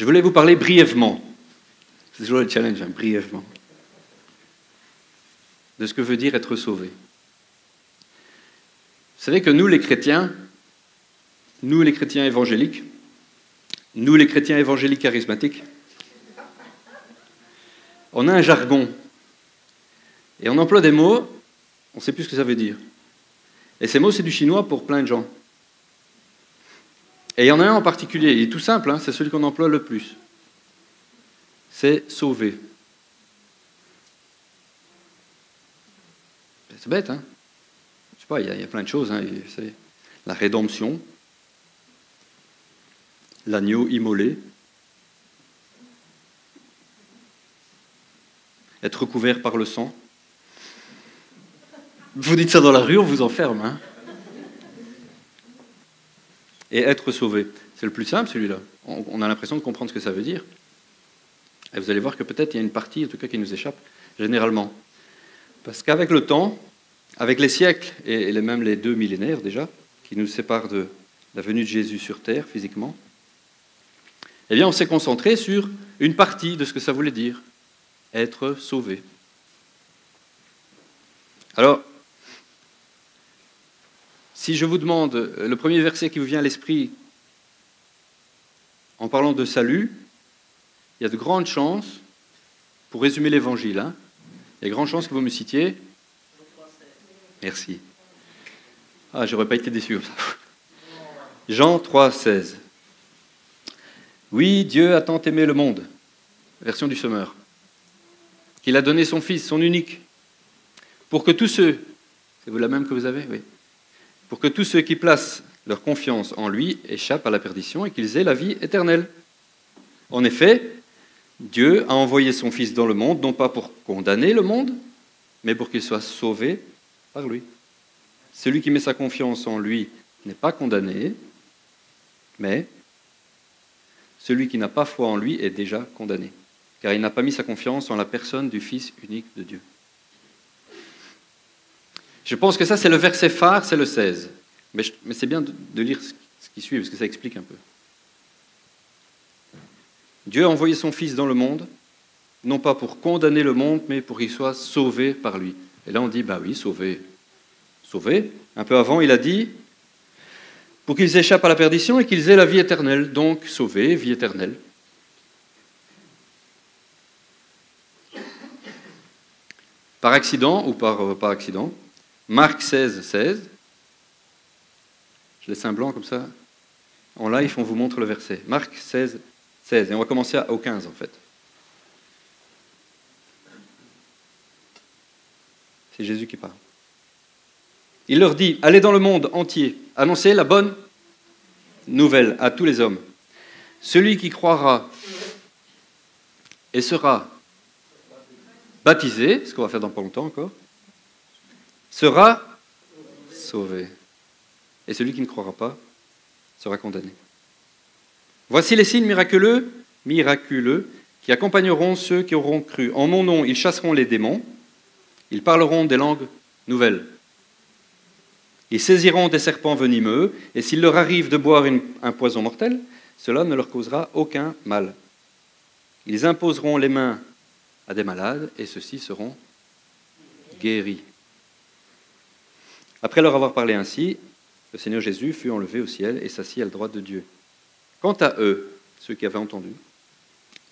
Je voulais vous parler brièvement, c'est toujours le challenge, hein, brièvement, de ce que veut dire être sauvé. Vous savez que nous les chrétiens évangéliques, nous les chrétiens évangéliques charismatiques, on a un jargon. Et on emploie des mots, on ne sait plus ce que ça veut dire. Et ces mots, c'est du chinois pour plein de gens. Et il y en a un en particulier, il est tout simple, hein, c'est celui qu'on emploie le plus. C'est sauver. C'est bête, hein? Je sais pas, il y a plein de choses, hein, vous savez. La rédemption, l'agneau immolé, être couvert par le sang. Vous dites ça dans la rue, on vous enferme. Hein, et être sauvé. C'est le plus simple, celui-là. On a l'impression de comprendre ce que ça veut dire. Et vous allez voir que peut-être il y a une partie, en tout cas, qui nous échappe, généralement. Parce qu'avec le temps, avec les siècles, et même les 2 millénaires déjà, qui nous séparent de la venue de Jésus sur terre, physiquement, eh bien, on s'est concentré sur une partie de ce que ça voulait dire. Être sauvé. Alors, si je vous demande le premier verset qui vous vient à l'esprit en parlant de salut, il y a de grandes chances, pour résumer l'évangile, hein, il y a de grandes chances que vous me citiez. Merci. Ah, j'aurais pas été déçu comme ça. Jean 3,16. Oui, Dieu a tant aimé le monde, version du Sommeur, qu'il a donné son Fils, son unique, pour que tous ceux, c'est vous la même que vous avez? Oui. Pour que tous ceux qui placent leur confiance en lui échappent à la perdition et qu'ils aient la vie éternelle. En effet, Dieu a envoyé son Fils dans le monde, non pas pour condamner le monde, mais pour qu'il soit sauvé par lui. Celui qui met sa confiance en lui n'est pas condamné, mais celui qui n'a pas foi en lui est déjà condamné, car il n'a pas mis sa confiance en la personne du Fils unique de Dieu. Je pense que ça, c'est le verset phare, c'est le 16. Mais c'est bien de lire ce qui suit, parce que ça explique un peu. Dieu a envoyé son Fils dans le monde, non pas pour condamner le monde, mais pour qu'il soit sauvé par lui. Et là, on dit, bah oui, sauvé. Sauvé. Un peu avant, il a dit, pour qu'ils échappent à la perdition et qu'ils aient la vie éternelle. Donc, sauvé, vie éternelle. Par accident ou par accident, Marc 16, 16. Je laisse un blanc comme ça. En live, on vous montre le verset. Marc 16, 16. Et on va commencer au 15, en fait. C'est Jésus qui parle. Il leur dit, allez dans le monde entier, annoncez la bonne nouvelle à tous les hommes. Celui qui croira et sera baptisé, ce qu'on va faire dans pas longtemps encore, sera sauvé. Et celui qui ne croira pas sera condamné. Voici les signes miraculeux qui accompagneront ceux qui auront cru. En mon nom, ils chasseront les démons, ils parleront des langues nouvelles. Ils saisiront des serpents venimeux, et s'il leur arrive de boire un poison mortel, cela ne leur causera aucun mal. Ils imposeront les mains à des malades, et ceux-ci seront guéris. Après leur avoir parlé ainsi, le Seigneur Jésus fut enlevé au ciel et s'assit à la droite de Dieu. Quant à eux, ceux qui avaient entendu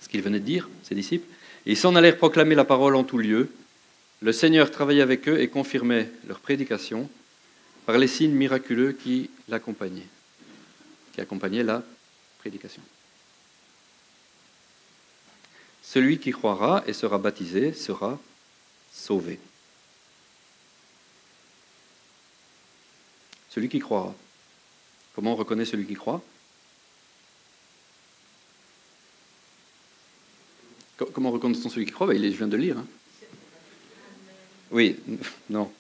ce qu'il venait de dire, ses disciples, ils s'en allèrent proclamer la parole en tout lieu. Le Seigneur travaillait avec eux et confirmait leur prédication par les signes miraculeux qui l'accompagnaient, qui accompagnaient la prédication. Celui qui croira et sera baptisé sera sauvé. Celui qui croira. Comment on reconnaît celui qui croit? Comment reconnaît-on celui qui croit? Je viens de le lire. Hein. Oui, non.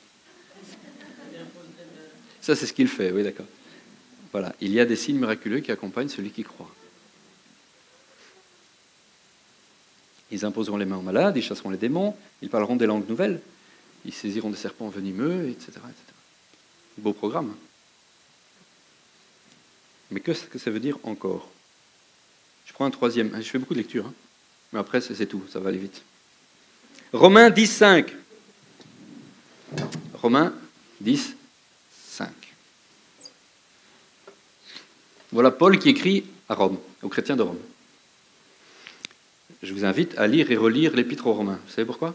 Ça, c'est ce qu'il fait, oui, d'accord. Voilà, il y a des signes miraculeux qui accompagnent celui qui croit. Ils imposeront les mains aux malades, ils chasseront les démons, ils parleront des langues nouvelles, ils saisiront des serpents venimeux, etc. etc. Beau programme. Mais qu'est-ce que ça veut dire encore? Je prends un troisième. Je fais beaucoup de lecture, hein. Mais après, c'est tout, ça va aller vite. Romains 10, 5. Romains 10, 5. Voilà Paul qui écrit à Rome, aux chrétiens de Rome. Je vous invite à lire et relire l'Épître aux Romains. Vous savez pourquoi ?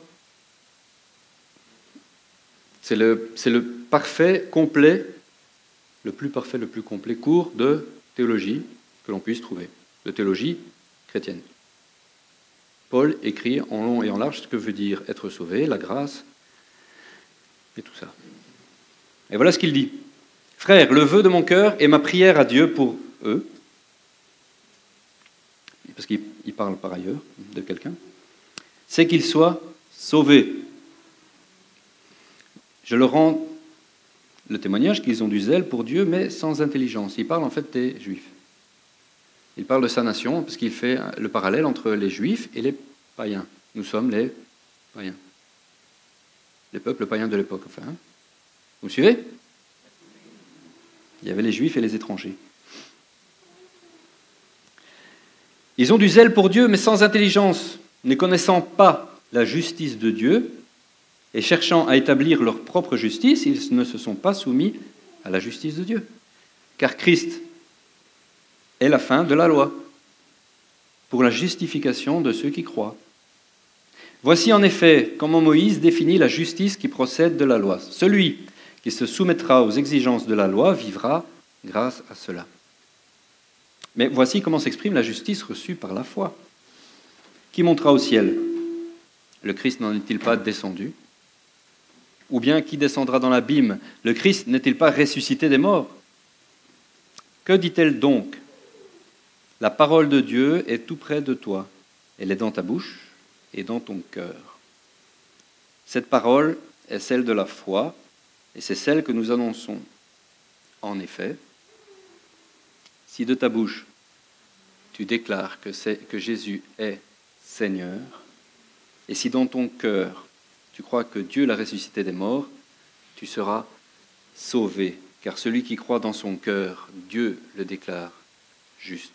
C'est le parfait, complet, le plus parfait, le plus complet cours de théologie que l'on puisse trouver, de théologie chrétienne. Paul écrit en long et en large ce que veut dire être sauvé, la grâce, et tout ça. Et voilà ce qu'il dit. « Frères, le vœu de mon cœur et ma prière à Dieu pour eux, parce qu'il parle par ailleurs de quelqu'un, c'est qu'ils soient sauvés. Je leur rends le témoignage qu'ils ont du zèle pour Dieu, mais sans intelligence. » Il parle en fait des Juifs. Il parle de sa nation, parce qu'il fait le parallèle entre les Juifs et les païens. Nous sommes les païens. Les peuples païens de l'époque, enfin. Vous me suivez ? Il y avait les Juifs et les étrangers. Ils ont du zèle pour Dieu, mais sans intelligence, ne connaissant pas la justice de Dieu et cherchant à établir leur propre justice, ils ne se sont pas soumis à la justice de Dieu. Car Christ est la fin de la loi, pour la justification de ceux qui croient. Voici en effet comment Moïse définit la justice qui procède de la loi. Celui qui se soumettra aux exigences de la loi vivra grâce à cela. Mais voici comment s'exprime la justice reçue par la foi. Qui montera au ciel ? Le Christ n'en est-il pas descendu ? Ou bien qui descendra dans l'abîme ? Le Christ n'est-il pas ressuscité des morts ? Que dit-elle donc ? La parole de Dieu est tout près de toi. Elle est dans ta bouche et dans ton cœur. Cette parole est celle de la foi et c'est celle que nous annonçons. En effet, si de ta bouche tu déclares que Jésus est Seigneur, et si dans ton cœur tu crois que Dieu l'a ressuscité des morts, tu seras sauvé, car celui qui croit dans son cœur, Dieu le déclare juste.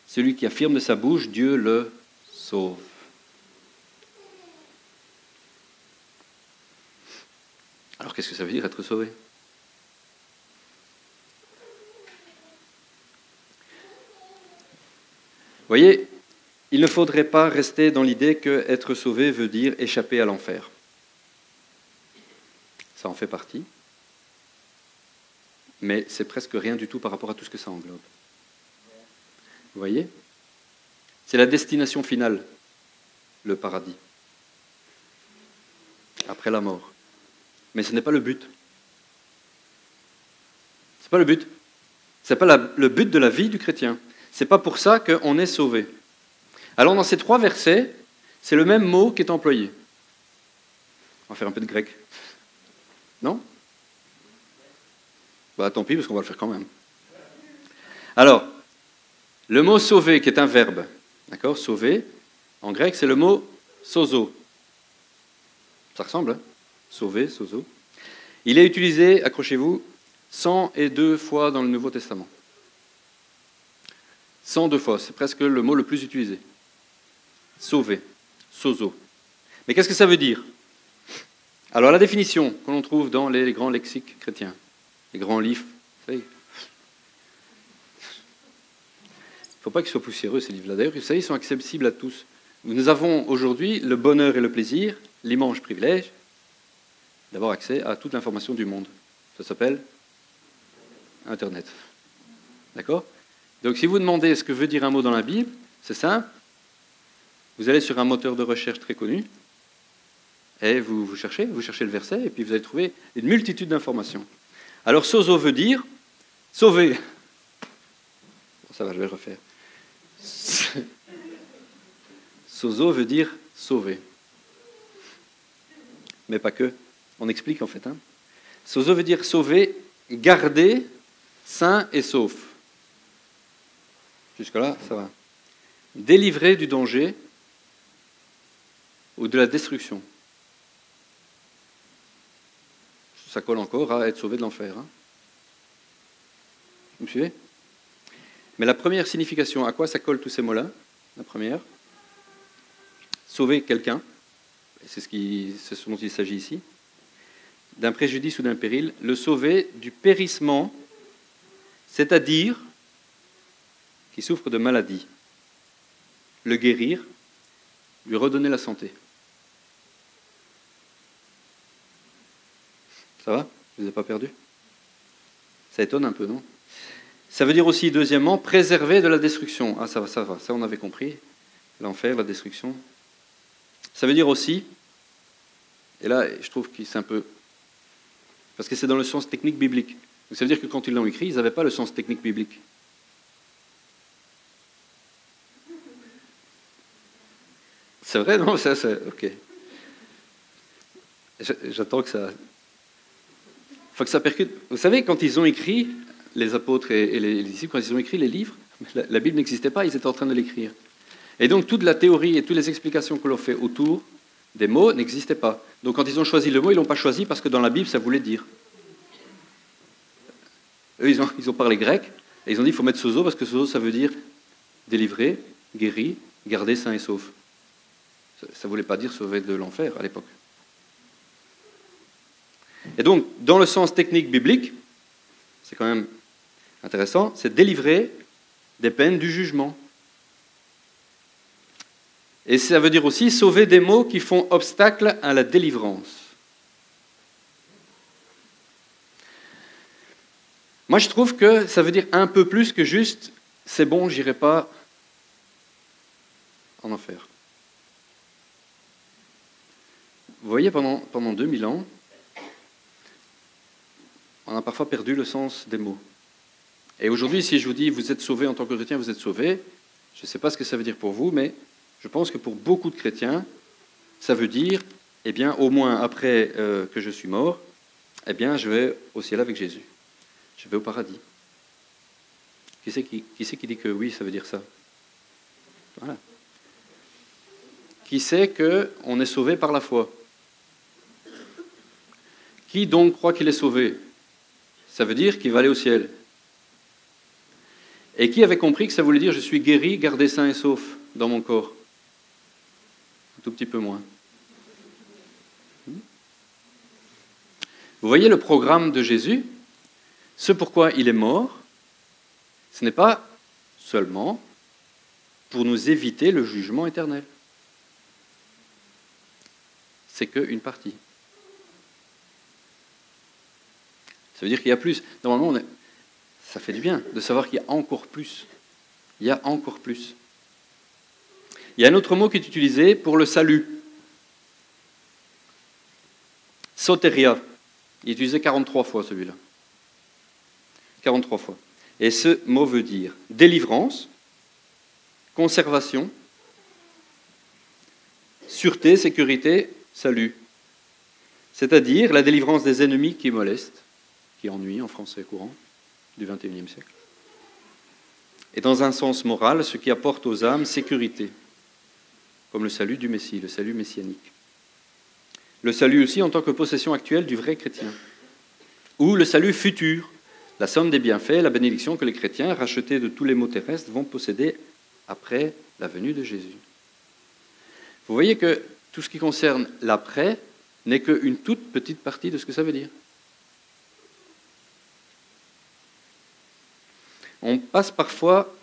Celui qui affirme de sa bouche, Dieu le sauve. Alors qu'est-ce que ça veut dire être sauvé ? Vous voyez, il ne faudrait pas rester dans l'idée que être sauvé veut dire échapper à l'enfer. Ça en fait partie, mais c'est presque rien du tout par rapport à tout ce que ça englobe. Vous voyez ? C'est la destination finale, le paradis, après la mort. Mais ce n'est pas le but. Ce n'est pas le but. Ce n'est pas le but de la vie du chrétien. Ce n'est pas pour ça qu'on est sauvé. Alors dans ces 3 versets, c'est le même mot qui est employé. On va faire un peu de grec. Non ? Bah tant pis, parce qu'on va le faire quand même. Alors, le mot sauver, qui est un verbe, d'accord ? Sauver, en grec, c'est le mot sozo. Ça ressemble, hein ? Sauver, sozo. Il est utilisé, accrochez-vous, 102 fois dans le Nouveau Testament. 102 fois, c'est presque le mot le plus utilisé. Sauver, sozo. Mais qu'est-ce que ça veut dire ? Alors la définition que l'on trouve dans les grands lexiques chrétiens, les grands livres, vous savez, il ne faut pas qu'ils soient poussiéreux ces livres-là. D'ailleurs, vous savez, ils sont accessibles à tous. Nous avons aujourd'hui le bonheur et le plaisir, l'immense privilège, d'avoir accès à toute l'information du monde. Ça s'appelle Internet. D'accord ? Donc si vous demandez ce que veut dire un mot dans la Bible, c'est simple. Vous allez sur un moteur de recherche très connu, et vous cherchez le verset, et puis vous allez trouver une multitude d'informations. Alors sozo veut dire sauver. Bon, ça va, je vais le refaire. Sozo veut dire sauver. Mais pas que. On explique en fait. Sozo veut dire sauver, garder, sain et sauf. Jusque-là, ça va. Délivrer du danger ou de la destruction. Ça colle encore à être sauvé de l'enfer. Vous me suivez ? Mais la première signification, à quoi ça colle tous ces mots-là? La première, sauver quelqu'un, c'est ce dont il s'agit ici, d'un préjudice ou d'un péril, le sauver du périssement, c'est-à-dire qui souffre de maladie, le guérir, lui redonner la santé. Ça va? Je ne vous ai pas perdu? Ça étonne un peu, non? Ça veut dire aussi, deuxièmement, préserver de la destruction. Ah, ça va, ça on avait compris. L'enfer, la destruction. Ça veut dire aussi, et là, je trouve que c'est un peu... Parce que c'est dans le sens technique biblique. Donc ça veut dire que quand ils l'ont écrit, ils n'avaient pas le sens technique biblique. C'est vrai, non? Ça, ok. J'attends que ça... Faut que ça percute. Vous savez, quand ils ont écrit, les apôtres et les disciples, quand ils ont écrit les livres, la Bible n'existait pas, ils étaient en train de l'écrire. Et donc toute la théorie et toutes les explications que l'on fait autour des mots n'existaient pas. Donc quand ils ont choisi le mot, ils ne l'ont pas choisi parce que dans la Bible, ça voulait dire. Eux, ils ont parlé grec, et ils ont dit qu'il faut mettre sozo, parce que sozo, ça veut dire délivrer, guéri, garder sain et sauf. Ça ne voulait pas dire sauver de l'enfer à l'époque. Et donc, dans le sens technique biblique, c'est quand même intéressant, c'est délivrer des peines du jugement. Et ça veut dire aussi sauver des maux qui font obstacle à la délivrance. Moi, je trouve que ça veut dire un peu plus que juste « c'est bon, j'irai pas en enfer ». Vous voyez, pendant 2000 ans, on a parfois perdu le sens des mots. Et aujourd'hui, si je vous dis « vous êtes sauvés en tant que chrétien, vous êtes sauvés », je ne sais pas ce que ça veut dire pour vous, mais je pense que pour beaucoup de chrétiens, ça veut dire, eh bien, au moins après que je suis mort, eh bien, je vais au ciel avec Jésus. Je vais au paradis. Qui c'est qui dit que oui, ça veut dire ça? Voilà. Qui sait qu'on est sauvé par la foi? Qui donc croit qu'il est sauvé? Ça veut dire qu'il va aller au ciel. Et qui avait compris que ça voulait dire je suis guéri, gardé sain et sauf dans mon corps? Un tout petit peu moins. Vous voyez le programme de Jésus? Ce pourquoi il est mort, ce n'est pas seulement pour nous éviter le jugement éternel. C'est qu'une partie. Ça veut dire qu'il y a plus. Normalement, ça fait du bien de savoir qu'il y a encore plus. Il y a encore plus. Il y a un autre mot qui est utilisé pour le salut. Soteria. Il est utilisé 43 fois celui-là. 43 fois. Et ce mot veut dire délivrance, conservation, sûreté, sécurité, salut. C'est-à-dire la délivrance des ennemis qui molestent, qui ennuient en français courant du XXIe siècle. Et dans un sens moral, ce qui apporte aux âmes sécurité, comme le salut du Messie, le salut messianique. Le salut aussi en tant que possession actuelle du vrai chrétien. Ou le salut futur, la somme des bienfaits, la bénédiction que les chrétiens, rachetés de tous les maux terrestres, vont posséder après la venue de Jésus. Vous voyez que tout ce qui concerne l'après n'est qu'une toute petite partie de ce que ça veut dire. On passe parfois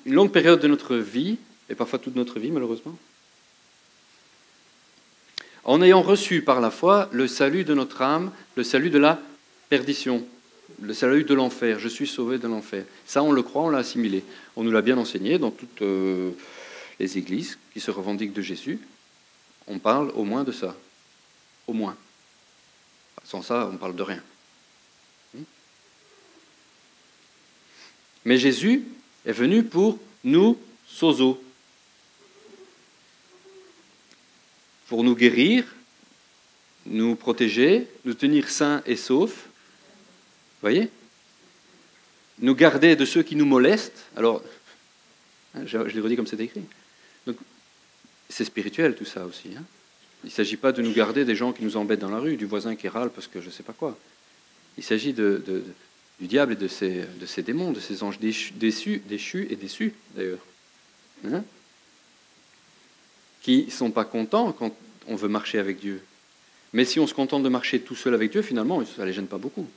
une longue période de notre vie, et parfois toute notre vie malheureusement, en ayant reçu par la foi le salut de notre âme, le salut de la perdition, le salut de l'enfer. Je suis sauvé de l'enfer. Ça, on le croit, on l'a assimilé. On nous l'a bien enseigné dans toutes les églises qui se revendiquent de Jésus. On parle au moins de ça. Au moins. Sans ça, on ne parle de rien. Mais Jésus est venu pour nous sozo, pour nous guérir, nous protéger, nous tenir sains et saufs. Vous voyez? Nous garder de ceux qui nous molestent. Alors, je l'ai redit comme c'est écrit. Donc, c'est spirituel tout ça aussi. Hein. Il ne s'agit pas de nous garder des gens qui nous embêtent dans la rue, du voisin qui râle parce que je ne sais pas quoi. Il s'agit de du diable et de ses démons, de ses anges déchus d'ailleurs, hein, qui ne sont pas contents quand on veut marcher avec Dieu. Mais si on se contente de marcher tout seul avec Dieu, finalement, ça ne les gêne pas beaucoup.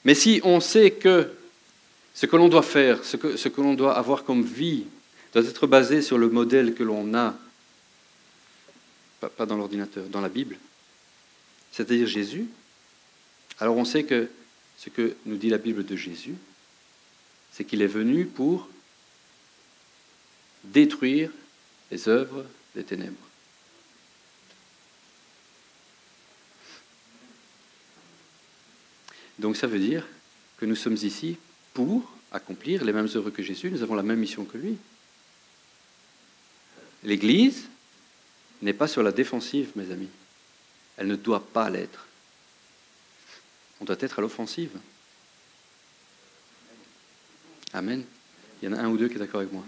Mais si on sait que ce que l'on doit faire, ce que l'on doit avoir comme vie, doit être basé sur le modèle que l'on a, pas dans l'ordinateur, dans la Bible, c'est-à-dire Jésus, alors on sait que ce que nous dit la Bible de Jésus, c'est qu'il est venu pour détruire les œuvres des ténèbres. Donc ça veut dire que nous sommes ici pour accomplir les mêmes œuvres que Jésus, nous avons la même mission que lui. L'Église n'est pas sur la défensive, mes amis. Elle ne doit pas l'être. On doit être à l'offensive. Amen. Il y en a un ou deux qui est d'accord avec moi.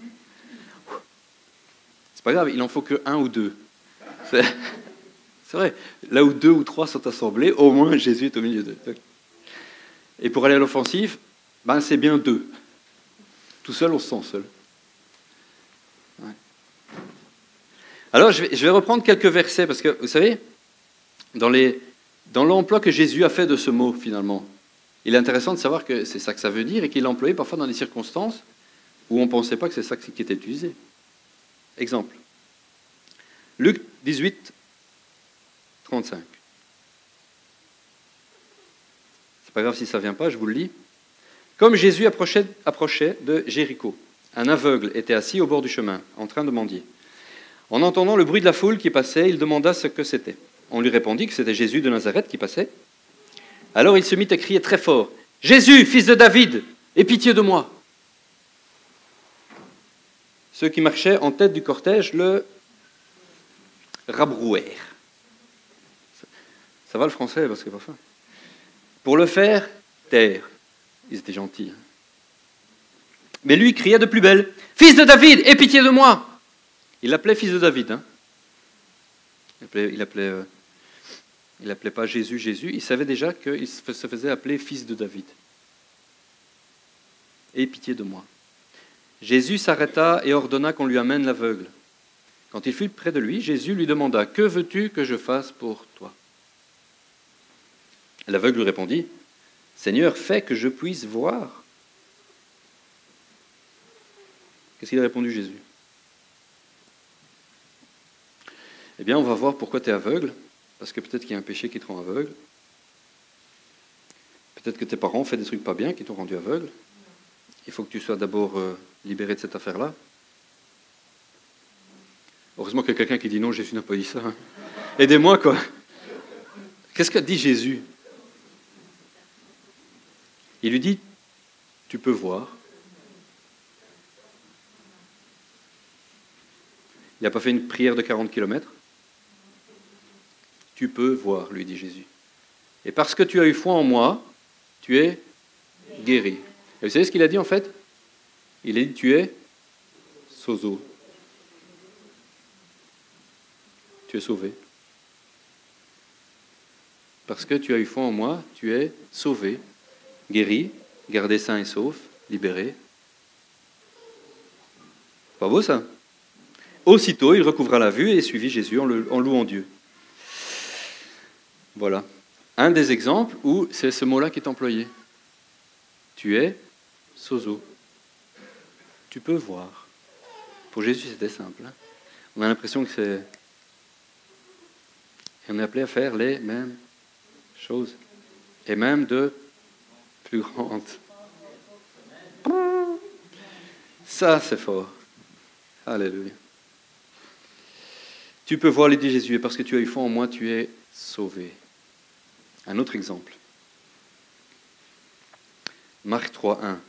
C'est pas grave, il n'en faut que un ou deux. C'est vrai. Là où 2 ou 3 sont assemblés, au moins Jésus est au milieu d'eux. Et pour aller à l'offensive, c'est bien 2. Tout seul, on se sent seul. Ouais. Alors, je vais reprendre quelques versets, parce que, vous savez, dans l'emploi que Jésus a fait de ce mot, finalement, il est intéressant de savoir que c'est ça que ça veut dire, et qu'il l'a employé parfois dans des circonstances où on ne pensait pas que c'est ça qui était utilisé. Exemple. Luc 18, 35. C'est pas grave si ça ne vient pas, je vous le lis. Comme Jésus approchait de Jéricho, un aveugle était assis au bord du chemin, en train de mendier. En entendant le bruit de la foule qui passait, il demanda ce que c'était. On lui répondit que c'était Jésus de Nazareth qui passait. Alors il se mit à crier très fort, « Jésus, fils de David, aie pitié de moi !» Ceux qui marchaient en tête du cortège le rabrouèrent. Ça va le français, parce que parfois. Pour le faire taire. Ils étaient gentils. Mais lui criait de plus belle, « Fils de David, aie pitié de moi !» Il l'appelait fils de David. Hein. Il l'appelait pas Jésus, Jésus. Il savait déjà qu'il se faisait appeler fils de David. « Aie pitié de moi !» Jésus s'arrêta et ordonna qu'on lui amène l'aveugle. Quand il fut près de lui, Jésus lui demanda, « Que veux-tu que je fasse pour toi ?» L'aveugle lui répondit, « Seigneur, fais que je puisse voir. » Qu'est-ce qu'il a répondu Jésus? Eh bien, on va voir pourquoi tu es aveugle, parce que peut-être qu'il y a un péché qui te rend aveugle. Peut-être que tes parents ont fait des trucs pas bien qui t'ont rendu aveugle. Il faut que tu sois d'abord libéré de cette affaire-là. Heureusement qu'il y a quelqu'un qui dit non, Jésus n'a pas dit ça. Hein. Aidez-moi, quoi. Qu'est-ce qu'a dit Jésus? Il lui dit, tu peux voir. Il n'a pas fait une prière de 40 kilomètres. Tu peux voir, lui dit Jésus. Et parce que tu as eu foi en moi, tu es guéri. Et vous savez ce qu'il a dit en fait? Il a dit, tu es sozo. Tu es sauvé. Parce que tu as eu foi en moi, tu es sauvé, guéri, gardé sain et sauf, libéré. Pas beau ça? Aussitôt, il recouvra la vue et suivit Jésus en louant Dieu. Voilà. Un des exemples où c'est ce mot-là qui est employé. Tu es sozo. Tu peux voir. Pour Jésus, c'était simple. Hein. On a l'impression que c'est... Et on est appelé à faire les mêmes choses. Et même de plus grandes. Ça, c'est fort. Alléluia. Tu peux voir, lui dit Jésus, et parce que tu as eu foi en moi, tu es sauvé. Un autre exemple. Marc 3, 1.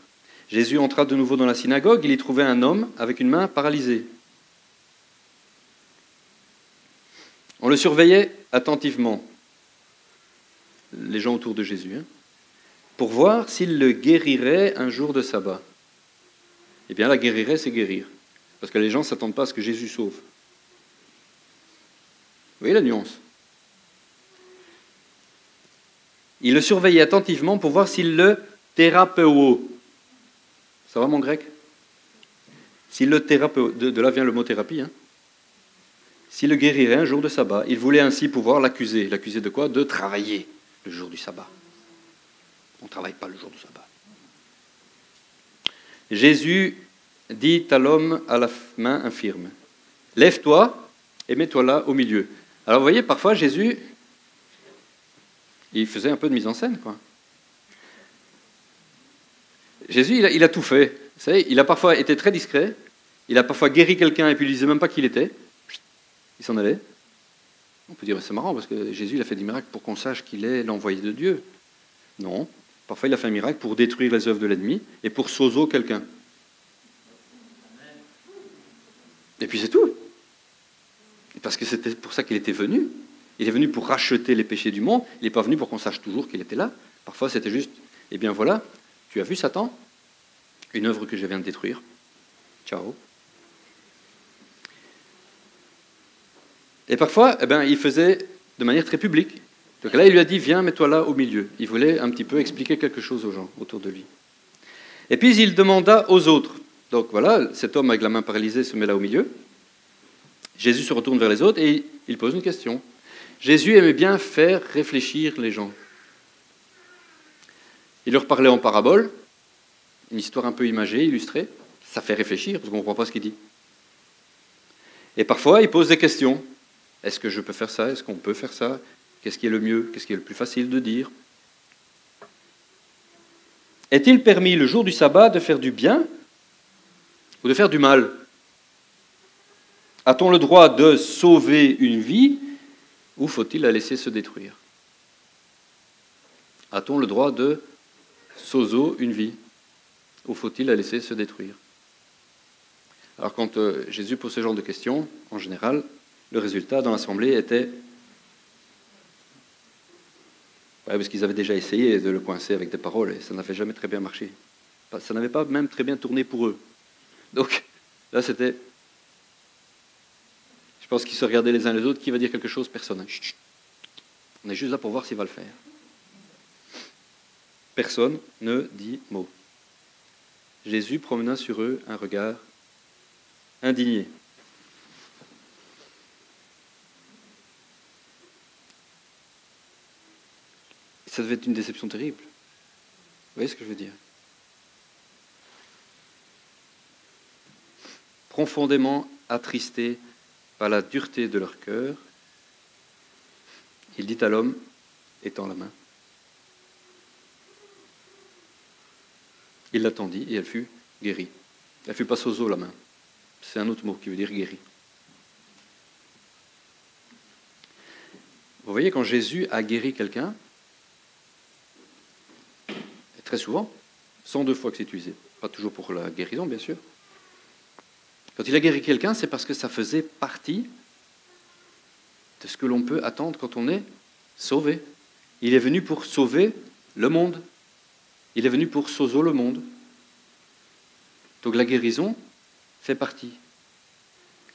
Jésus entra de nouveau dans la synagogue, il y trouvait un homme avec une main paralysée. On le surveillait attentivement, les gens autour de Jésus, hein, pour voir s'il le guérirait un jour de sabbat. Eh bien, la guérirait, c'est guérir. Parce que les gens ne s'attendent pas à ce que Jésus sauve. Vous voyez la nuance? Il le surveillait attentivement pour voir s'il le thérapeuo. Ça va mon grec? S'il le thérapeuo, de là vient le mot thérapie, hein. S'il le guérirait un jour de sabbat, il voulait ainsi pouvoir l'accuser. L'accuser de quoi? De travailler le jour du sabbat. On ne travaille pas le jour du sabbat. Jésus dit à l'homme à la main infirme, « Lève-toi et mets-toi là au milieu. » Alors vous voyez, parfois Jésus, il faisait un peu de mise en scène, quoi. Jésus, il a tout fait. Vous savez, il a parfois été très discret, il a parfois guéri quelqu'un et puis il ne disait même pas qui il était. Il s'en allait. On peut dire, c'est marrant parce que Jésus il a fait des miracles pour qu'on sache qu'il est l'envoyé de Dieu. Non. Parfois, il a fait un miracle pour détruire les œuvres de l'ennemi et pour sozo quelqu'un. Et puis c'est tout. Parce que c'était pour ça qu'il était venu. Il est venu pour racheter les péchés du monde. Il n'est pas venu pour qu'on sache toujours qu'il était là. Parfois, c'était juste, eh bien voilà, tu as vu Satan? Une œuvre que je viens de détruire. Ciao. Et parfois, eh ben, il faisait de manière très publique. Donc là, il lui a dit, viens, mets-toi là au milieu. Il voulait un petit peu expliquer quelque chose aux gens autour de lui. Et puis, il demanda aux autres. Donc voilà, cet homme avec la main paralysée se met là au milieu. Jésus se retourne vers les autres et il pose une question. Jésus aimait bien faire réfléchir les gens. Il leur parlait en parabole, une histoire un peu imagée, illustrée. Ça fait réfléchir, parce qu'on ne comprend pas ce qu'il dit. Et parfois, il pose des questions. Est-ce que je peux faire ça? Est-ce qu'on peut faire ça? Qu'est-ce qui est le mieux? Qu'est-ce qui est le plus facile de dire? Est-il permis le jour du sabbat de faire du bien ou de faire du mal? A-t-on le droit de sauver une vie ou faut-il la laisser se détruire? A-t-on le droit de sozo une vie ou faut-il la laisser se détruire? Alors quand Jésus pose ce genre de questions, en général, le résultat dans l'assemblée était... Ouais, parce qu'ils avaient déjà essayé de le coincer avec des paroles et ça n'avait jamais très bien marché. Ça n'avait pas même très bien tourné pour eux. Donc là, c'était... Je pense qu'ils se regardaient les uns les autres, qui va dire quelque chose? Personne. Chut, chut. On est juste là pour voir s'il va le faire. Personne ne dit mot. Jésus promena sur eux un regard indigné. Ça devait être une déception terrible. Vous voyez ce que je veux dire? Profondément attristés par la dureté de leur cœur, il dit à l'homme, étends la main. Il l'attendit et elle fut guérie. Elle ne fut pas sozo la main. C'est un autre mot qui veut dire guérie. Vous voyez, quand Jésus a guéri quelqu'un, très souvent, 102 fois que c'est utilisé, pas toujours pour la guérison, bien sûr. Quand il a guéri quelqu'un, c'est parce que ça faisait partie de ce que l'on peut attendre quand on est sauvé. Il est venu pour sauver le monde. Il est venu pour sozo le monde. Donc la guérison fait partie.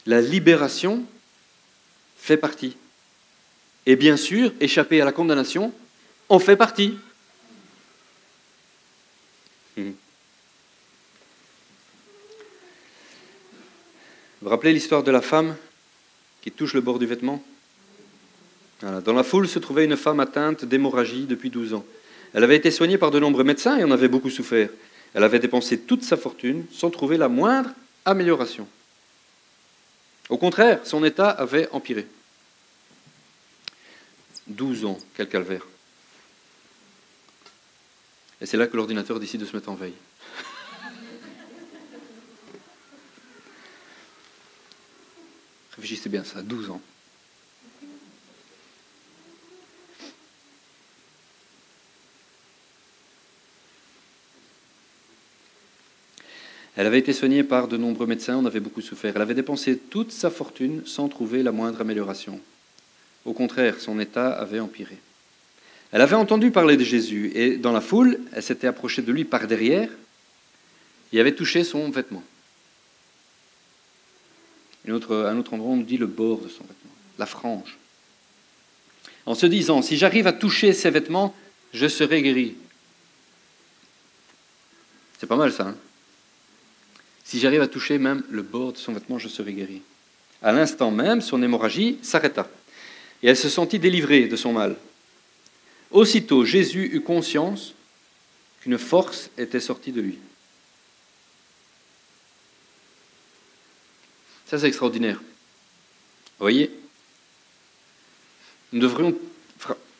La libération fait partie. Et bien sûr, échapper à la condamnation en fait partie. Vous vous rappelez l'histoire de la femme qui touche le bord du vêtement? Voilà. Dans la foule se trouvait une femme atteinte d'hémorragie depuis 12 ans. Elle avait été soignée par de nombreux médecins et en avait beaucoup souffert. Elle avait dépensé toute sa fortune sans trouver la moindre amélioration. Au contraire, son état avait empiré. 12 ans, quel calvaire. Et c'est là que l'ordinateur décide de se mettre en veille. Réfléchissez bien, ça, 12 ans. Elle avait été soignée par de nombreux médecins, on avait beaucoup souffert. Elle avait dépensé toute sa fortune sans trouver la moindre amélioration. Au contraire, son état avait empiré. Elle avait entendu parler de Jésus et dans la foule, elle s'était approchée de lui par derrière et avait touché son vêtement. Un autre endroit, on dit le bord de son vêtement, la frange. En se disant, si j'arrive à toucher ses vêtements, je serai guéri. C'est pas mal ça. Hein? Si j'arrive à toucher même le bord de son vêtement, je serai guéri. À l'instant même, son hémorragie s'arrêta. Et elle se sentit délivrée de son mal. Aussitôt, Jésus eut conscience qu'une force était sortie de lui. Ça, c'est extraordinaire. Vous voyez, nous devrions,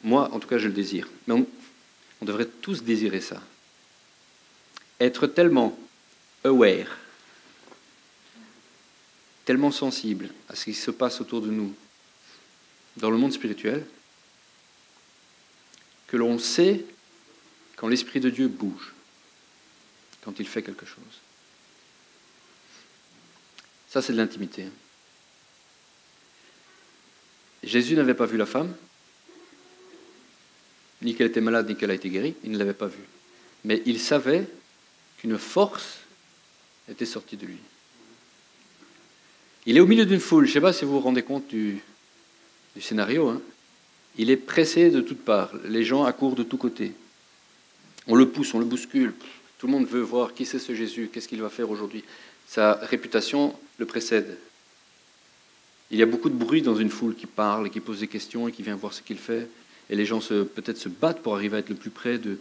moi en tout cas je le désire, mais on devrait tous désirer ça. Être tellement aware, tellement sensible à ce qui se passe autour de nous, dans le monde spirituel, que l'on sait quand l'Esprit de Dieu bouge, quand il fait quelque chose. Ça, c'est de l'intimité. Jésus n'avait pas vu la femme, ni qu'elle était malade, ni qu'elle a été guérie, il ne l'avait pas vue. Mais il savait qu'une force était sortie de lui. Il est au milieu d'une foule, je ne sais pas si vous vous rendez compte du scénario, hein. Il est pressé de toutes parts, les gens accourent de tous côtés. On le pousse, on le bouscule, tout le monde veut voir qui c'est ce Jésus, qu'est-ce qu'il va faire aujourd'hui. Sa réputation le précède. Il y a beaucoup de bruit dans une foule qui parle, et qui pose des questions et qui vient voir ce qu'il fait. Et les gens peut-être se battent pour arriver à être le plus près de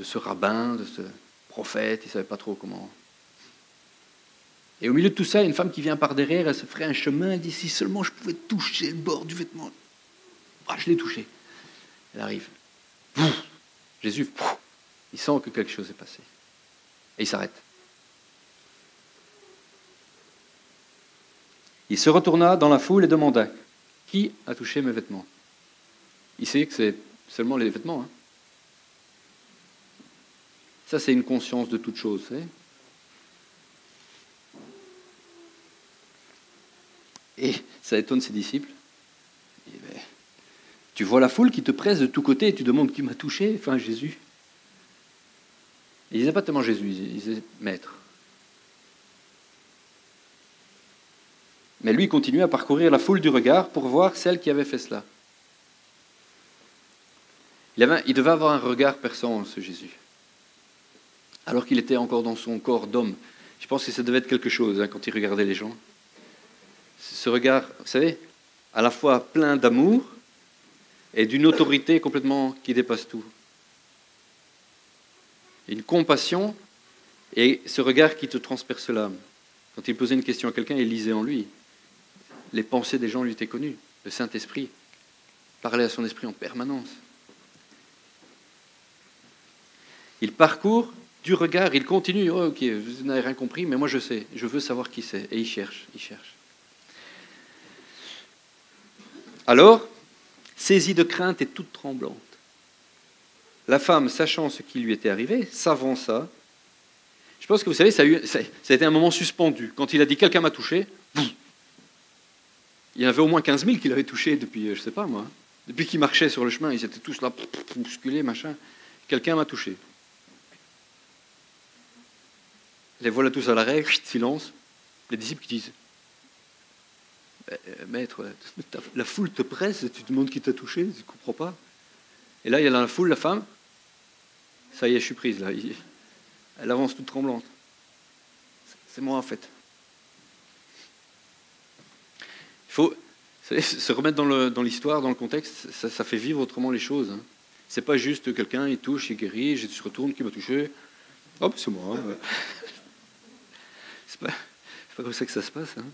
ce rabbin, de ce prophète, ils ne savaient pas trop comment. Et au milieu de tout ça, il y a une femme qui vient par derrière, elle se ferait un chemin, elle dit, si seulement je pouvais toucher le bord du vêtement. Ah, je l'ai touché. Elle arrive. Jésus, il sent que quelque chose est passé. Et il s'arrête. Il se retourna dans la foule et demanda, qui a touché mes vêtements? Il sait que c'est seulement les vêtements. Hein. Ça, c'est une conscience de toute chose. Vous savez. Et ça étonne ses disciples. Et ben, tu vois la foule qui te presse de tous côtés et tu demandes qui m'a touché, enfin Jésus. Ils ne disaient pas tellement Jésus, ils disaient Maître. Mais lui continuait à parcourir la foule du regard pour voir celle qui avait fait cela. Il devait avoir un regard perçant, ce Jésus. Alors qu'il était encore dans son corps d'homme. Je pense que ça devait être quelque chose hein, quand il regardait les gens. Ce regard, vous savez, à la fois plein d'amour et d'une autorité complètement qui dépasse tout. Une compassion et ce regard qui te transperce l'âme. Quand il posait une question à quelqu'un, il lisait en lui. Les pensées des gens lui étaient connues. Le Saint-Esprit parlait à son esprit en permanence. Il parcourt du regard, il continue. Oh, ok, vous n'avez rien compris, mais moi je sais. Je veux savoir qui c'est. Et il cherche. Alors, saisie de crainte et toute tremblante, la femme, sachant ce qui lui était arrivé, s'avança. Je pense que vous savez, ça a été un moment suspendu. Quand il a dit « quelqu'un m'a touché », il y en avait au moins 15 000 qui l'avaient touché depuis, je ne sais pas moi, depuis qu'il marchait sur le chemin, ils étaient tous là, bousculés, machin. Quelqu'un m'a touché. Les voilà tous à l'arrêt, silence. Les disciples qui disent « Maître, la foule te presse, tu te demandes qui t'a touché, tu ne comprends pas ?» Et là, il y a dans la foule la femme. Ça y est, je suis prise là. Elle avance toute tremblante. C'est moi en fait. Il faut se remettre dans l'histoire, dans le contexte. Ça fait vivre autrement les choses. Hein. C'est pas juste quelqu'un, il touche, il guérit, je retourne, qui m'a touché. Hop, c'est moi. C'est pas comme ça que ça se passe. Hein.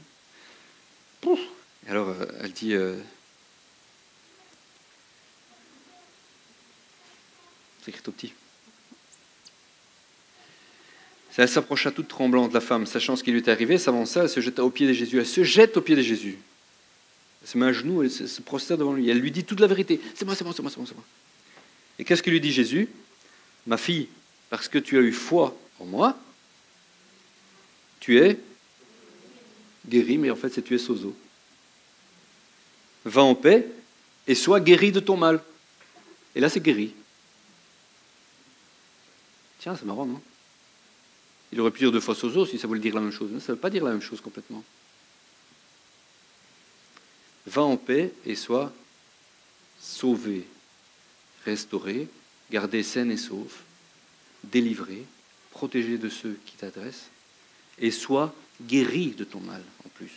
Et alors, elle dit... c'est écrit au petit. Elle s'approcha toute tremblante, la femme, sachant ce qui lui était arrivé, s'avança, elle se jeta aux pieds de Jésus. Elle se jette aux pieds de Jésus. Elle se met à genoux, elle se prosterne devant lui. Elle lui dit toute la vérité. C'est moi. Et qu'est-ce que lui dit Jésus? Ma fille, parce que tu as eu foi en moi, tu es guérie, mais en fait c'est tu es sozo. Va en paix et sois guérie de ton mal. Et là c'est guéri. Tiens, c'est marrant, non? Il aurait pu dire 2 fois sozo si ça voulait dire la même chose. Mais ça ne veut pas dire la même chose complètement. Va en paix et sois sauvé, restauré, gardé saine et sauve, délivré, protégé de ceux qui t'adressent, et sois guéri de ton mal en plus.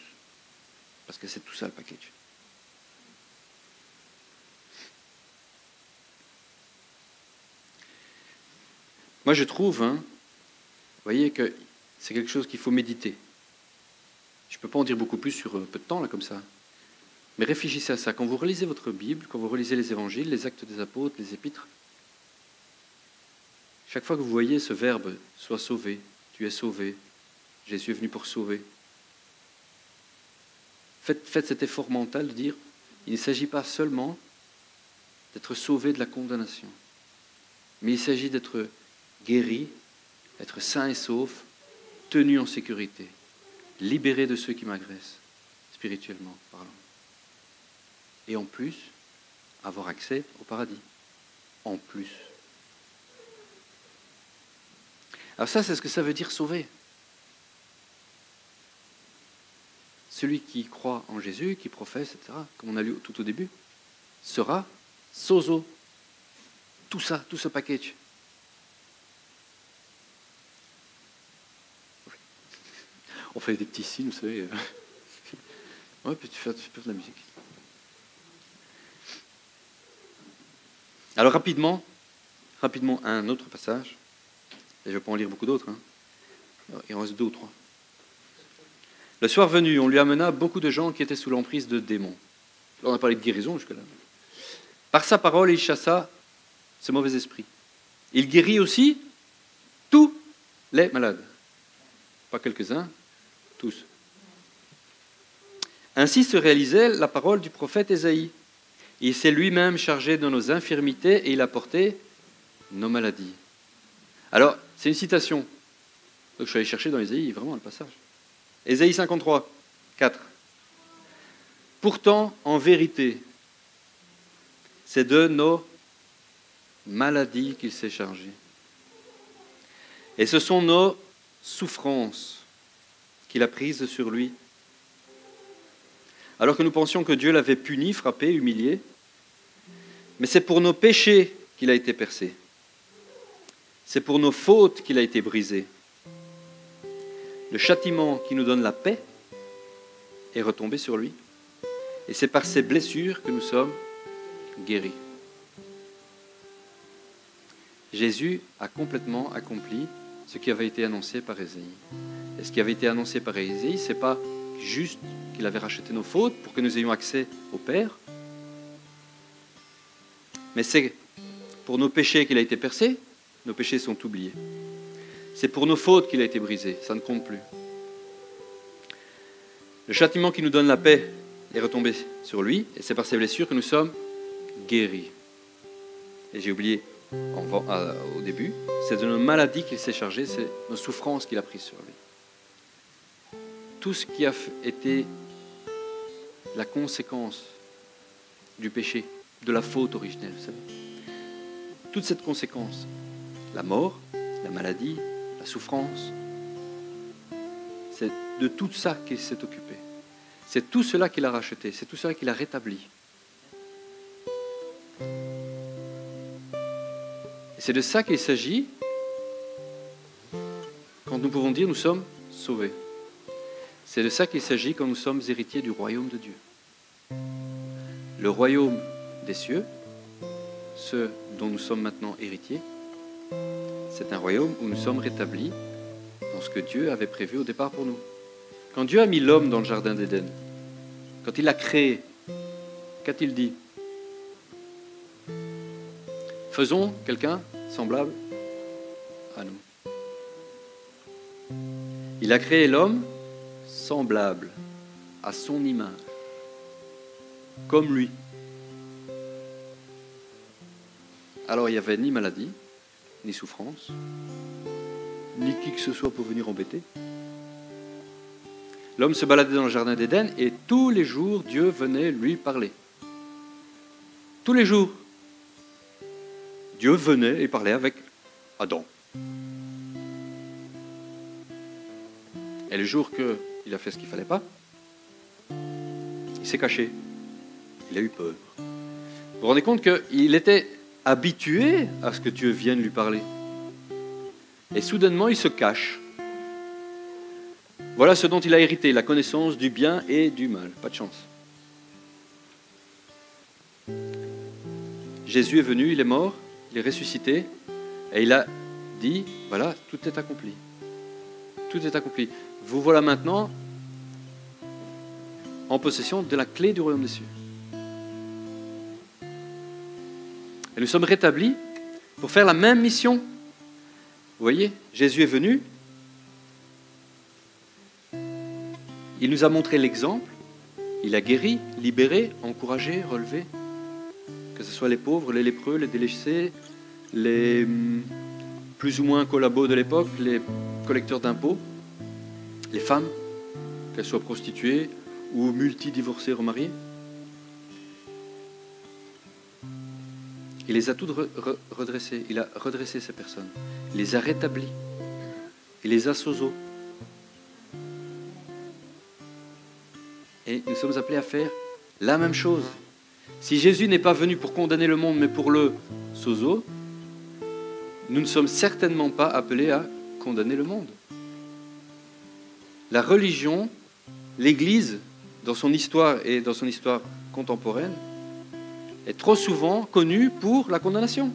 Parce que c'est tout ça le package. Moi je trouve, vous voyez, que c'est quelque chose qu'il faut méditer. Je ne peux pas en dire beaucoup plus sur peu de temps, là, comme ça. Mais réfléchissez à ça. Quand vous relisez votre Bible, quand vous relisez les évangiles, les actes des apôtres, les épîtres, chaque fois que vous voyez ce verbe « sois sauvé »,« tu es sauvé »,« Jésus est venu pour sauver », faites cet effort mental de dire « il ne s'agit pas seulement d'être sauvé de la condamnation, mais il s'agit d'être guéri, être sain et sauf, tenu en sécurité, libéré de ceux qui m'agressent, spirituellement parlant. Et en plus, avoir accès au paradis. En plus. » Alors ça, c'est ce que ça veut dire sauver. Celui qui croit en Jésus, qui professe, etc., comme on a lu tout au début, sera sozo. Tout ça, tout ce package. On fait des petits signes, vous savez. Ouais, puis tu fais de la musique. Alors rapidement, un autre passage. Et je ne vais pas en lire beaucoup d'autres. Il en reste 2 ou 3. Le soir venu, on lui amena beaucoup de gens qui étaient sous l'emprise de démons. Là, on a parlé de guérison jusque-là. Par sa parole, il chassa ce mauvais esprit. Il guérit aussi tous les malades. Pas quelques-uns, tous. Ainsi se réalisait la parole du prophète Ésaïe. Il s'est lui-même chargé de nos infirmités et il a porté nos maladies. Alors, c'est une citation. Donc je suis allé chercher dans Ésaïe vraiment le passage. Ésaïe 53, 4. Pourtant, en vérité, c'est de nos maladies qu'il s'est chargé. Et ce sont nos souffrances qu'il a prises sur lui. Alors que nous pensions que Dieu l'avait puni, frappé, humilié, mais c'est pour nos péchés qu'il a été percé. C'est pour nos fautes qu'il a été brisé. Le châtiment qui nous donne la paix est retombé sur lui. Et c'est par ses blessures que nous sommes guéris. Jésus a complètement accompli ce qui avait été annoncé par Ésaïe. Et ce qui avait été annoncé par Ésaïe, ce n'est pas juste qu'il avait racheté nos fautes pour que nous ayons accès au Père, mais c'est pour nos péchés qu'il a été percé. Nos péchés sont oubliés. C'est pour nos fautes qu'il a été brisé. Ça ne compte plus. Le châtiment qui nous donne la paix est retombé sur lui, et c'est par ses blessures que nous sommes guéris. Et j'ai oublié au début, c'est de nos maladies qu'il s'est chargé, c'est nos souffrances qu'il a prises sur lui. Tout ce qui a été la conséquence du péché, de la faute originelle, vous savez. Toute cette conséquence, la mort, la maladie, la souffrance, c'est de tout ça qu'il s'est occupé. C'est tout cela qu'il a racheté, c'est tout cela qu'il a rétabli. Et c'est de ça qu'il s'agit quand nous pouvons dire nous sommes sauvés. C'est de ça qu'il s'agit quand nous sommes héritiers du royaume de Dieu. Le royaume des cieux, ce dont nous sommes maintenant héritiers, c'est un royaume où nous sommes rétablis dans ce que Dieu avait prévu au départ pour nous. Quand Dieu a mis l'homme dans le jardin d'Éden, quand il l'a créé, qu'a-t-il dit ? Faisons quelqu'un semblable à nous. Il a créé l'homme semblable à son image, comme lui. Alors il n'y avait ni maladie, ni souffrance, ni qui que ce soit pour venir embêter. L'homme se baladait dans le jardin d'Éden et tous les jours, Dieu venait lui parler. Tous les jours. Dieu venait et parlait avec Adam. Et le jour qu'il a fait ce qu'il ne fallait pas, il s'est caché. Il a eu peur. Vous vous rendez compte qu'il était habitué à ce que Dieu vienne lui parler. Et soudainement, il se cache. Voilà ce dont il a hérité, la connaissance du bien et du mal. Pas de chance. Jésus est venu, il est mort, il est ressuscité, et il a dit, voilà, tout est accompli. Tout est accompli. Vous voilà maintenant en possession de la clé du royaume des cieux. Et nous sommes rétablis pour faire la même mission. Vous voyez, Jésus est venu, il nous a montré l'exemple, il a guéri, libéré, encouragé, relevé, que ce soit les pauvres, les lépreux, les délaissés, les plus ou moins collabos de l'époque, les collecteurs d'impôts, les femmes, qu'elles soient prostituées ou multidivorcées remariées. Il les a toutes redressées, il a redressé ces personnes, il les a rétablies, il les a sozo. Et nous sommes appelés à faire la même chose. Si Jésus n'est pas venu pour condamner le monde, mais pour le sozo, nous ne sommes certainement pas appelés à condamner le monde. La religion, l'Église, dans son histoire et dans son histoire contemporaine, est trop souvent connue pour la condamnation.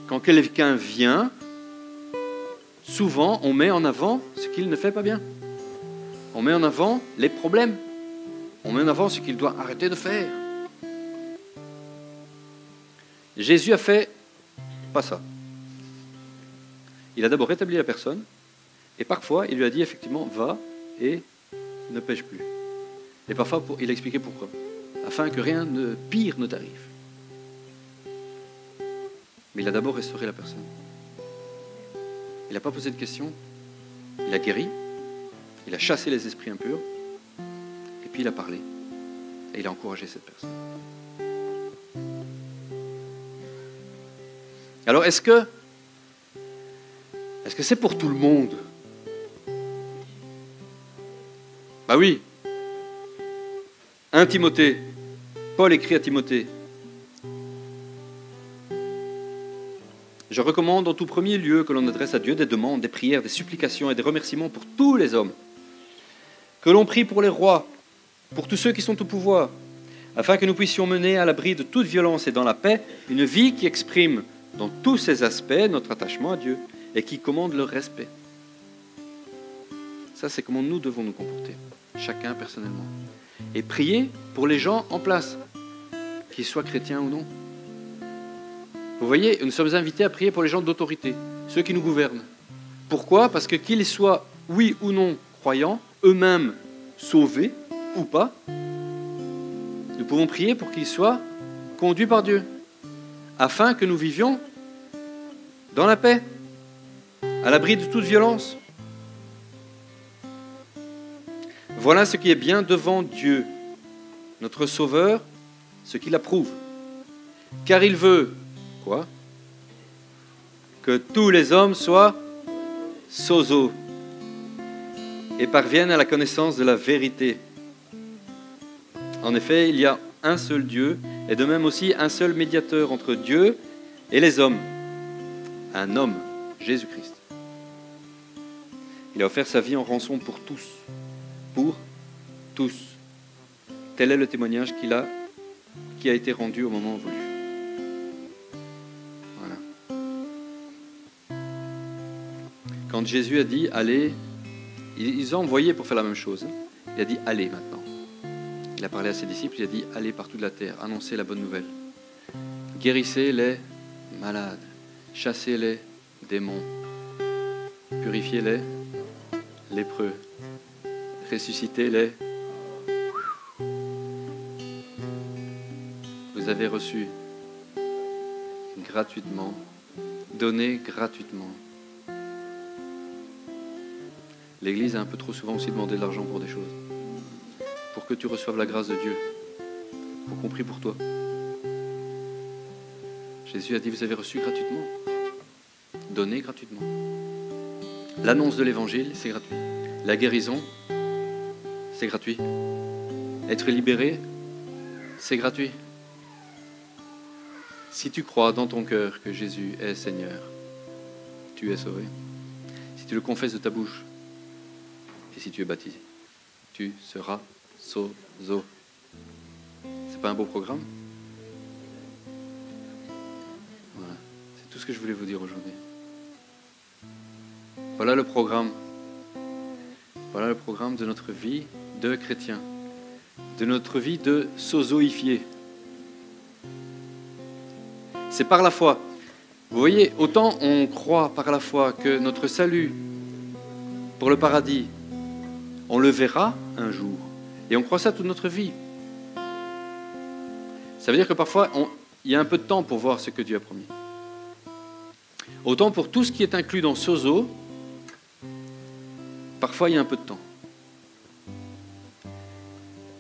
Quand quelqu'un vient, souvent on met en avant ce qu'il ne fait pas bien. On met en avant les problèmes. On met en avant ce qu'il doit arrêter de faire. Jésus a fait pas ça. Il a d'abord rétabli la personne et parfois il lui a dit effectivement va et ne pêche plus. Et parfois il a expliqué pourquoi. Afin que rien de pire ne t'arrive. Mais il a d'abord restauré la personne. Il n'a pas posé de questions. Il a guéri. Il a chassé les esprits impurs. Et puis il a parlé. Et il a encouragé cette personne. Alors est-ce que c'est pour tout le monde? Bah oui. 1 Timothée. Paul écrit à Timothée. Je recommande en tout premier lieu que l'on adresse à Dieu des demandes, des prières, des supplications et des remerciements pour tous les hommes. Que l'on prie pour les rois, pour tous ceux qui sont au pouvoir, afin que nous puissions mener à l'abri de toute violence et dans la paix une vie qui exprime dans tous ses aspects notre attachement à Dieu et qui commande le respect. Ça, c'est comment nous devons nous comporter, chacun personnellement. Et prier pour les gens en place, qu'ils soient chrétiens ou non. Vous voyez, nous sommes invités à prier pour les gens d'autorité, ceux qui nous gouvernent. Pourquoi? Parce que qu'ils soient, oui ou non, croyants, eux-mêmes sauvés ou pas, nous pouvons prier pour qu'ils soient conduits par Dieu, afin que nous vivions dans la paix, à l'abri de toute violence. Voilà ce qui est bien devant Dieu, notre Sauveur, ce qu'il approuve. Car il veut, quoi? Que tous les hommes soient sozo et parviennent à la connaissance de la vérité. En effet, il y a un seul Dieu, et de même aussi un seul médiateur entre Dieu et les hommes, un homme, Jésus-Christ. Il a offert sa vie en rançon pour tous. Pour tous. Tel est le témoignage qui a été rendu au moment voulu. Voilà. Quand Jésus a dit « Allez », ils ont envoyé pour faire la même chose. Il a dit « Allez maintenant ». Il a parlé à ses disciples, il a dit « Allez partout de la terre, annoncez la bonne nouvelle. Guérissez les malades, chassez les démons, purifiez les lépreux, ressuscitez les. Vous avez reçu gratuitement, donné gratuitement. L'Église a un peu trop souvent aussi demandé de l'argent pour des choses. Pour que tu reçoives la grâce de Dieu, pour qu'on prie pour toi. Jésus a dit, vous avez reçu gratuitement, donné gratuitement. L'annonce de l'Évangile, c'est gratuit. La guérison, c'est gratuit. Être libéré, c'est gratuit. Si tu crois dans ton cœur que Jésus est Seigneur, tu es sauvé. Si tu le confesses de ta bouche et si tu es baptisé, tu seras sozo. C'est pas un beau programme? Voilà. C'est tout ce que je voulais vous dire aujourd'hui. Voilà le programme. Voilà le programme de notre vie de chrétien, de notre vie de sozoïfié. C'est par la foi. Vous voyez, autant on croit par la foi que notre salut pour le paradis, on le verra un jour. Et on croit ça toute notre vie. Ça veut dire que parfois, il y a un peu de temps pour voir ce que Dieu a promis. Autant pour tout ce qui est inclus dans sozo, parfois il y a un peu de temps.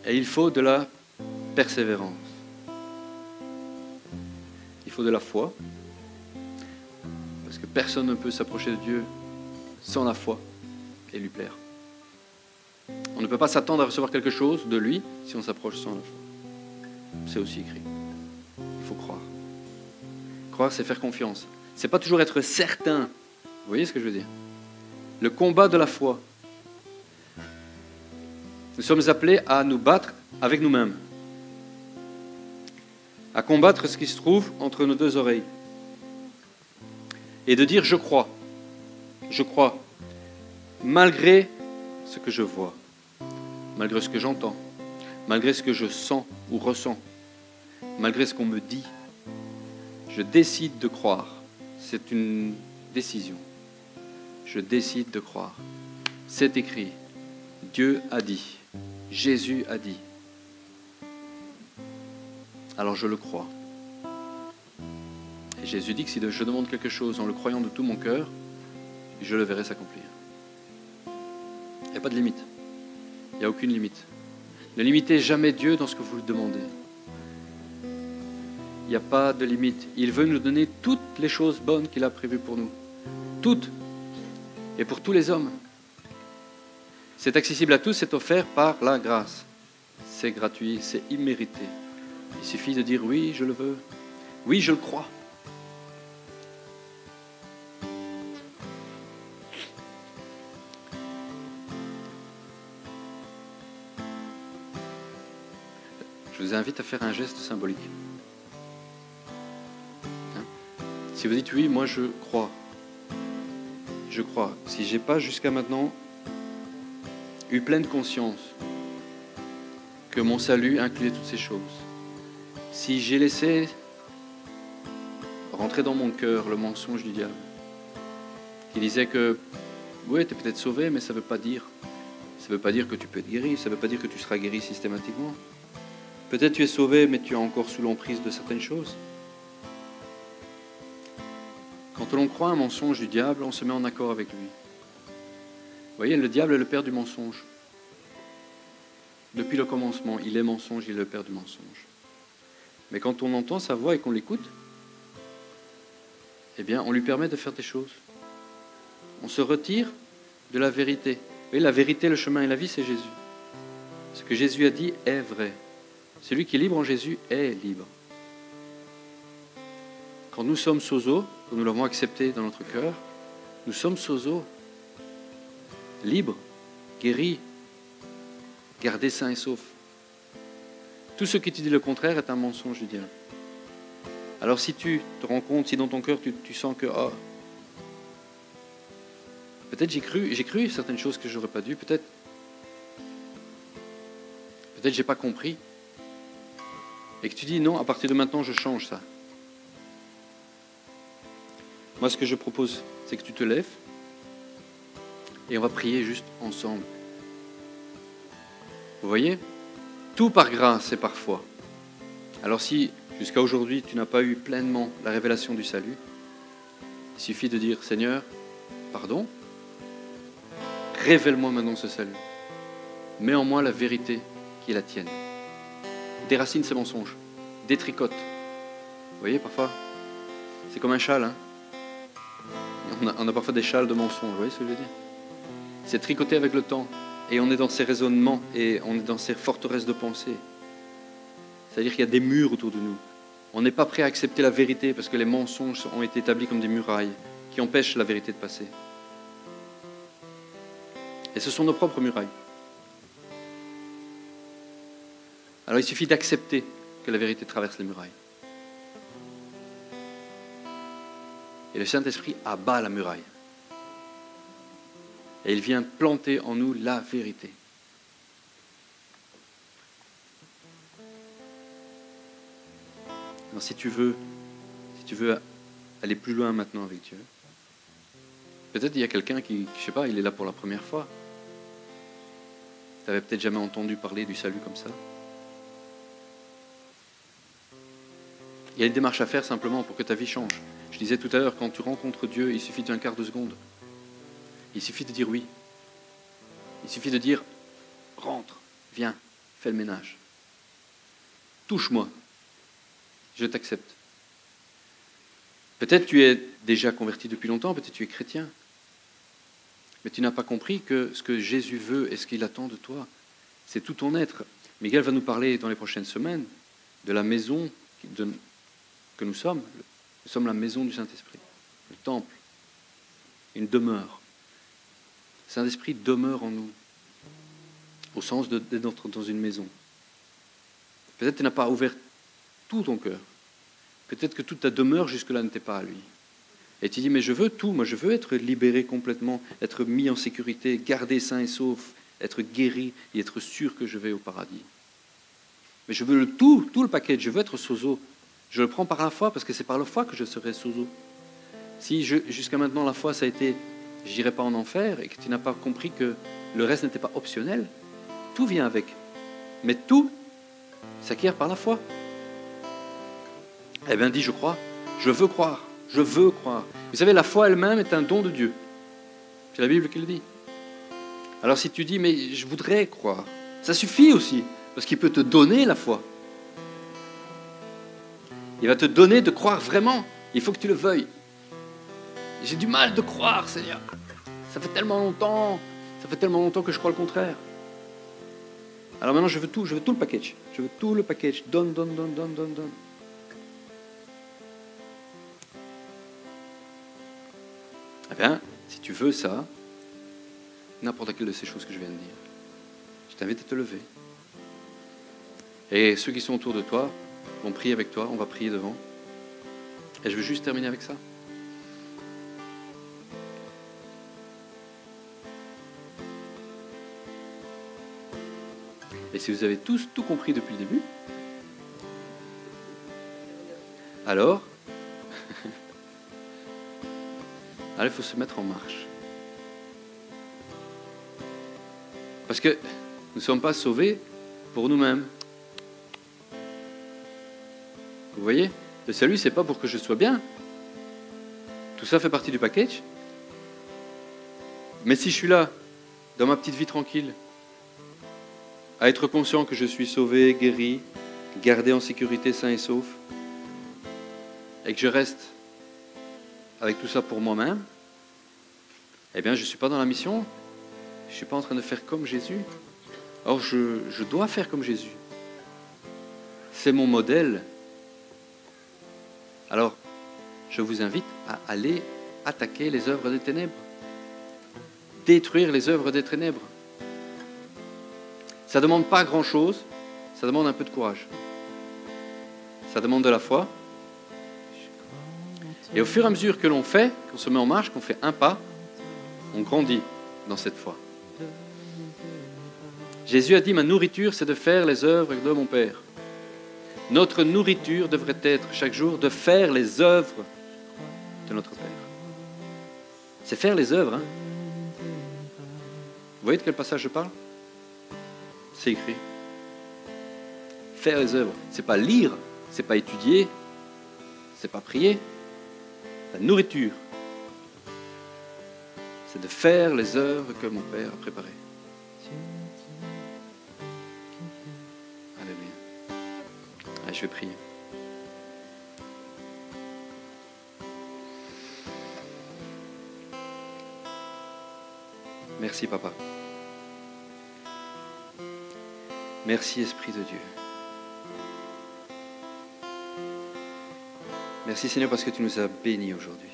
Et il faut de la persévérance. Il faut de la foi. Parce que personne ne peut s'approcher de Dieu sans la foi et lui plaire. On ne peut pas s'attendre à recevoir quelque chose de lui si on s'approche sans la foi. C'est aussi écrit. Il faut croire. Croire, c'est faire confiance. C'est pas toujours être certain. Vous voyez ce que je veux dire? Le combat de la foi. Nous sommes appelés à nous battre avec nous-mêmes. À combattre ce qui se trouve entre nos deux oreilles. Et de dire je crois, malgré ce que je vois, malgré ce que j'entends, malgré ce que je sens ou ressens, malgré ce qu'on me dit, je décide de croire. C'est une décision. Je décide de croire. C'est écrit. Dieu a dit. Jésus a dit. Alors je le crois. Et Jésus dit que si je demande quelque chose en le croyant de tout mon cœur, je le verrai s'accomplir. Il n'y a pas de limite. Il n'y a aucune limite. Ne limitez jamais Dieu dans ce que vous lui demandez. Il n'y a pas de limite. Il veut nous donner toutes les choses bonnes qu'il a prévues pour nous. Toutes. Et pour tous les hommes. C'est accessible à tous, c'est offert par la grâce. C'est gratuit, c'est immérité. Il suffit de dire oui, je le veux. Oui, je le crois. Je vous invite à faire un geste symbolique. Si vous dites oui, moi je crois. Je crois. Si je n'ai pas jusqu'à maintenant eu pleine conscience que mon salut incluait toutes ces choses. Si j'ai laissé rentrer dans mon cœur le mensonge du diable, qui disait que oui, tu es peut-être sauvé, mais ça ne veut pas dire. Ça ne veut pas dire que tu peux être guéri, ça ne veut pas dire que tu seras guéri systématiquement. Peut-être tu es sauvé, mais tu es encore sous l'emprise de certaines choses. Quand l'on croit un mensonge du diable, on se met en accord avec lui. Vous voyez, le diable est le père du mensonge. Depuis le commencement, il est mensonge, il est le père du mensonge. Mais quand on entend sa voix et qu'on l'écoute, eh bien, on lui permet de faire des choses. On se retire de la vérité. Vous voyez, la vérité, le chemin et la vie, c'est Jésus. Ce que Jésus a dit est vrai. Celui qui est libre en Jésus est libre. Quand nous sommes sozo, quand nous l'avons accepté dans notre cœur, nous sommes sozo, libres, guéris, gardés sains et saufs. Tout ce qui te dit le contraire est un mensonge du diable. Alors si tu te rends compte, si dans ton cœur tu sens que peut-être j'ai cru certaines choses que j'aurais pas dû, peut-être j'ai pas compris, et que tu dis non, à partir de maintenant je change ça. Moi, ce que je propose, c'est que tu te lèves et on va prier juste ensemble. Vous voyez? Tout par grâce et par foi. Alors si, jusqu'à aujourd'hui, tu n'as pas eu pleinement la révélation du salut, il suffit de dire, Seigneur, pardon, révèle-moi maintenant ce salut. Mets en moi la vérité qui est la tienne. Déracine ces mensonges. Détricote. Vous voyez, parfois, c'est comme un châle, hein? On a parfois des châles de mensonges, vous voyez ce que je veux dire? C'est tricoté avec le temps. Et on est dans ces raisonnements et on est dans ces forteresses de pensée. C'est-à-dire qu'il y a des murs autour de nous. On n'est pas prêt à accepter la vérité parce que les mensonges ont été établis comme des murailles qui empêchent la vérité de passer. Et ce sont nos propres murailles. Alors il suffit d'accepter que la vérité traverse les murailles. Et le Saint-Esprit abat la muraille. Et il vient planter en nous la vérité. Alors si tu veux aller plus loin maintenant avec Dieu, peut-être il y a quelqu'un qui, je ne sais pas, il est là pour la première fois. Tu n'avais peut-être jamais entendu parler du salut comme ça. Il y a une démarche à faire simplement pour que ta vie change. Je disais tout à l'heure, quand tu rencontres Dieu, il suffit d'un quart de seconde. Il suffit de dire oui. Il suffit de dire, rentre, viens, fais le ménage. Touche-moi, je t'accepte. Peut-être tu es déjà converti depuis longtemps, peut-être tu es chrétien. Mais tu n'as pas compris que ce que Jésus veut et ce qu'il attend de toi, c'est tout ton être. Miguel va nous parler dans les prochaines semaines de la maison que nous sommes. Nous sommes la maison du Saint-Esprit, le temple, une demeure. Le Saint-Esprit demeure en nous, au sens d'être dans une maison. Peut-être que tu n'as pas ouvert tout ton cœur. Peut-être que toute ta demeure jusque-là n'était pas à lui. Et tu dis, mais je veux tout, moi je veux être libéré complètement, être mis en sécurité, gardé sain et sauf, être guéri et être sûr que je vais au paradis. Mais je veux tout le paquet, je veux être sozo. Je le prends par la foi parce que c'est par la foi que je serai sozo. Si jusqu'à maintenant la foi ça a été, je n'irai pas en enfer et que tu n'as pas compris que le reste n'était pas optionnel, tout vient avec. Mais tout s'acquiert par la foi. Eh bien dis, je crois, je veux croire. Je veux croire. Vous savez, la foi elle-même est un don de Dieu. C'est la Bible qui le dit. Alors si tu dis, mais je voudrais croire, ça suffit aussi, parce qu'il peut te donner la foi. Il va te donner de croire vraiment. Il faut que tu le veuilles. J'ai du mal de croire, Seigneur. Ça fait tellement longtemps que je crois le contraire. Alors maintenant, je veux tout le package. Je veux tout le package. Donne. Eh bien, si tu veux ça, n'importe quelle de ces choses que je viens de dire, je t'invite à te lever. Et ceux qui sont autour de toi vont prier avec toi, on va prier devant. Et je veux juste terminer avec ça. Et si vous avez tous tout compris depuis le début, alors il faut se mettre en marche. Parce que nous ne sommes pas sauvés pour nous-mêmes. Vous voyez, le salut, ce n'est pas pour que je sois bien. Tout ça fait partie du package. Mais si je suis là, dans ma petite vie tranquille, à être conscient que je suis sauvé, guéri, gardé en sécurité, sain et sauf, et que je reste avec tout ça pour moi-même, eh bien, je ne suis pas dans la mission. Je ne suis pas en train de faire comme Jésus. Or, je dois faire comme Jésus. C'est mon modèle. Alors, je vous invite à aller attaquer les œuvres des ténèbres. Détruire les œuvres des ténèbres. Ça ne demande pas grand-chose, ça demande un peu de courage. Ça demande de la foi. Et au fur et à mesure que l'on fait, qu'on se met en marche, qu'on fait un pas, on grandit dans cette foi. Jésus a dit, ma nourriture, c'est de faire les œuvres de mon Père. Notre nourriture devrait être chaque jour de faire les œuvres de notre Père. C'est faire les œuvres. Hein. Vous voyez de quel passage je parle? C'est écrit. Faire les œuvres. C'est pas lire, c'est pas étudier, c'est pas prier. La nourriture, c'est de faire les œuvres que mon Père a préparées. Alléluia. Allez, je vais prier. Merci, Papa. Merci, Esprit de Dieu. Merci Seigneur parce que tu nous as bénis aujourd'hui.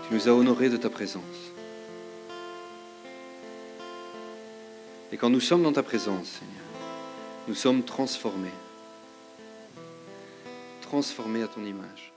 Tu nous as honorés de ta présence. Et quand nous sommes dans ta présence, Seigneur, nous sommes transformés. Transformés à ton image.